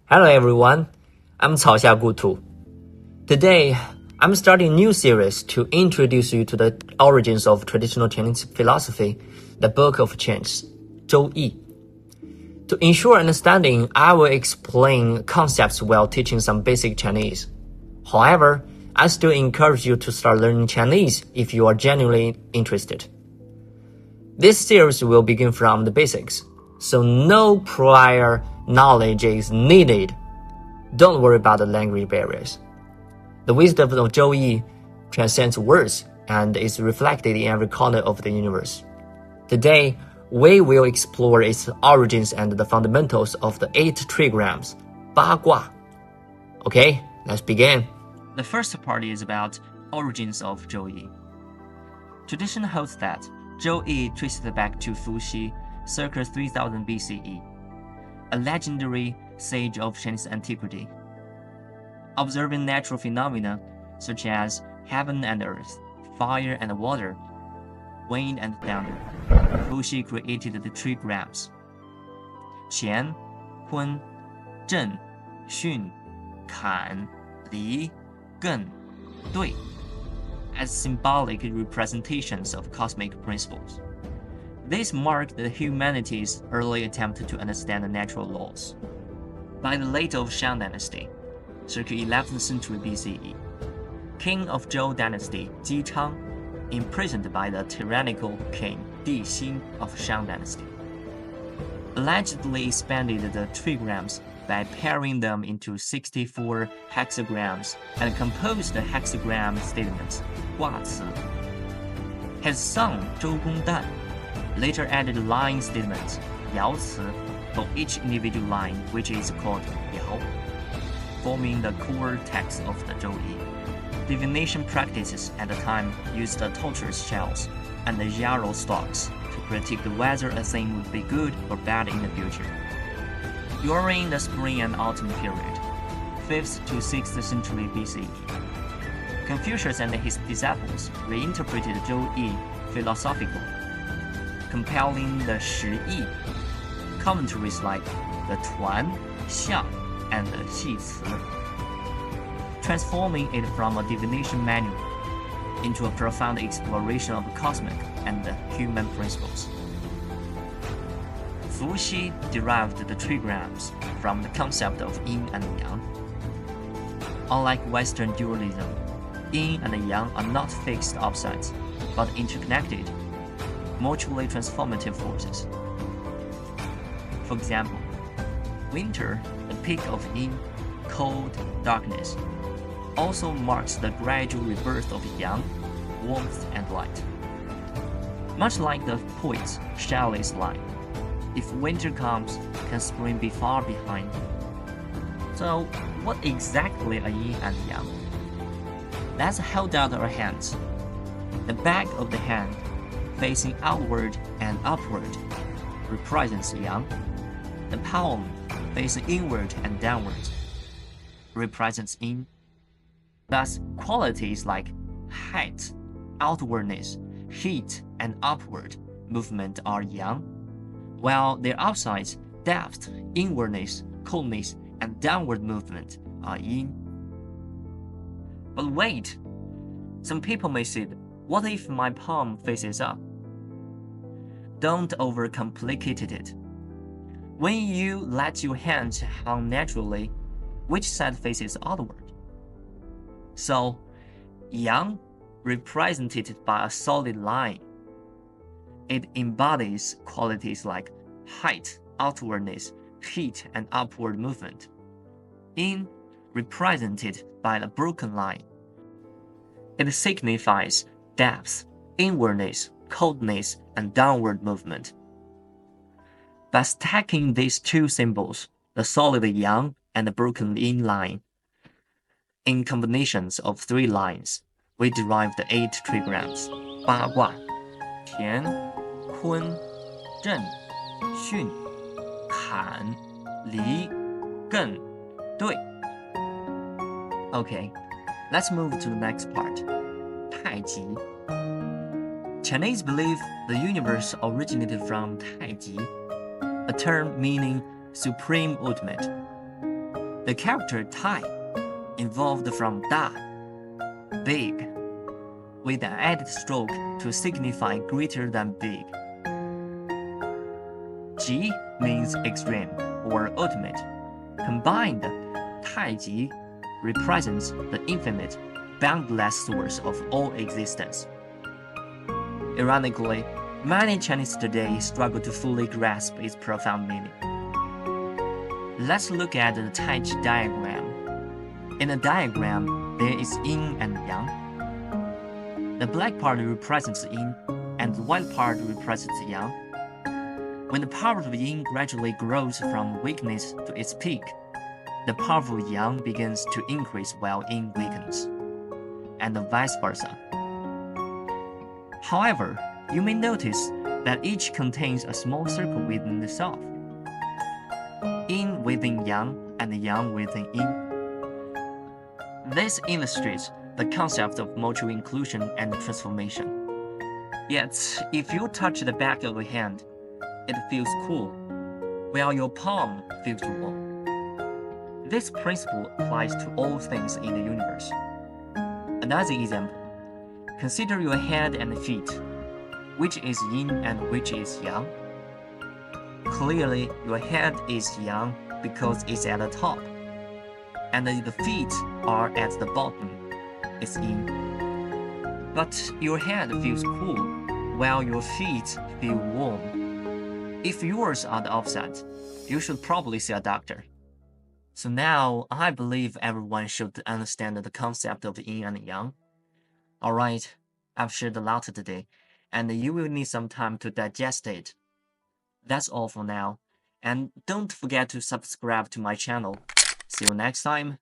Hello everyone, I'm Cao Xia Gutu. Today, I'm starting a new series to introduce you to the origins of traditional Chinese philosophy, the Book of Chinese, 周易. To ensure understanding, I will explain concepts while teaching some basic Chinese. However, I still encourage you to start learning Chinese if you are genuinely interested. This series will begin from the basics, so no prior knowledge is needed. Don't worry about the language barriers. The wisdom of Zhou Yi transcends words and is reflected in every corner of the universe. Today, we will explore its origins and the fundamentals of the 8 trigrams, 八卦. Okay, let's begin. The first part is about origins of Zhou Yi. Tradition holds that Zhou Yi traced back to Fuxi circa 3000 BCE, a legendary sage of Chinese antiquity. Observing natural phenomena such as heaven and earth, fire and water, wind and thunder, Fuxi created the trigrams: Qian, Kun, Zhen, Xun, Kan, Li, Gen, Dui, as symbolic representations of cosmic principles. This marked the humanity's early attempt to understand the natural laws. By the late of Shang Dynasty, circa 11th century BCE, king of Zhou Dynasty Ji Chang, imprisoned by the tyrannical king Di Xin of Shang Dynasty, allegedly expanded the trigrams by pairing them into 64 hexagrams and composed the hexagram statements, 卦辞. His son Zhou Gongdan later added line statements, 爻辞, for each individual line, which is called 爻, forming the core text of the Zhou Yi. Divination practices at the time used the tortoise shells and the yarrow stalks to predict whether a thing would be good or bad in the future. During the spring and autumn period, 5th to 6th century BCE, Confucius and his disciples reinterpreted Zhou Yi philosophically, compiling the Shi Yi, commentaries like the Tuan, Xiang, and the Xi Ci, transforming it from a divination manual into a profound exploration of cosmic and human principles. Fuxi derived the trigrams from the concept of yin and yang. Unlike Western dualism, yin and yang are not fixed opposites, but interconnected, mutually transformative forces. For example, winter, the peak of yin, cold, darkness, also marks the gradual rebirth of yang, warmth and light. Much like the poet Shelley's line, if winter comes, can spring be far behind? So, what exactly are yin and yang? Let's hold out our hands. The back of the hand, facing outward and upward, represents yang. The palm, facing inward and downward, represents yin. Thus, qualities like height, outwardness, heat, and upward movement are yang, while their opposites, depth, inwardness, coldness, and downward movement are yin. But wait, some people may say, what if my palm faces up? Don't overcomplicate it. When you let your hands hang naturally, which side faces outward? So, yang, represented by a solid line. It embodies qualities like height, outwardness, heat, and upward movement. Yin, represented by a broken line. It signifies depth, inwardness, coldness, and downward movement. By stacking these two symbols, the solid yang and the broken yin line, in combinations of 3 lines, we derive the 8 trigrams, 八卦, Tian, Kun, Zhen, Xun, Kan, Li, Gen, Dui. Okay, let's move to the next part, 太极. Chinese believe the universe originated from 太极, a term meaning supreme ultimate. The character Tai evolved from Da, big, with an added stroke to signify greater than big. Ji means extreme or ultimate. Combined, Taiji represents the infinite, boundless source of all existence. Ironically, many Chinese today struggle to fully grasp its profound meaning. Let's look at the Taiji diagram. In the diagram, there is yin and yang. The black part represents yin, and the white part represents yang. When the power of yin gradually grows from weakness to its peak, the power of yang begins to increase while yin weakens, and vice versa. However, you may notice that each contains a small circle within itself. Yin within yang and yang within yin. This illustrates the concept of mutual inclusion and transformation. Yet, if you touch the back of your hand, it feels cool, while your palm feels warm. This principle applies to all things in the universe. Another example. Consider your head and feet. Which is yin and which is yang? Clearly, your head is yang because it's at the top, and the feet are at the bottom. It's yin. But your head feels cool, while your feet feel warm. If yours are the opposite, you should probably see a doctor. So now, I believe everyone should understand the concept of yin and yang. Alright, I've shared a lot today, and you will need some time to digest it. That's all for now, and don't forget to subscribe to my channel. See you next time.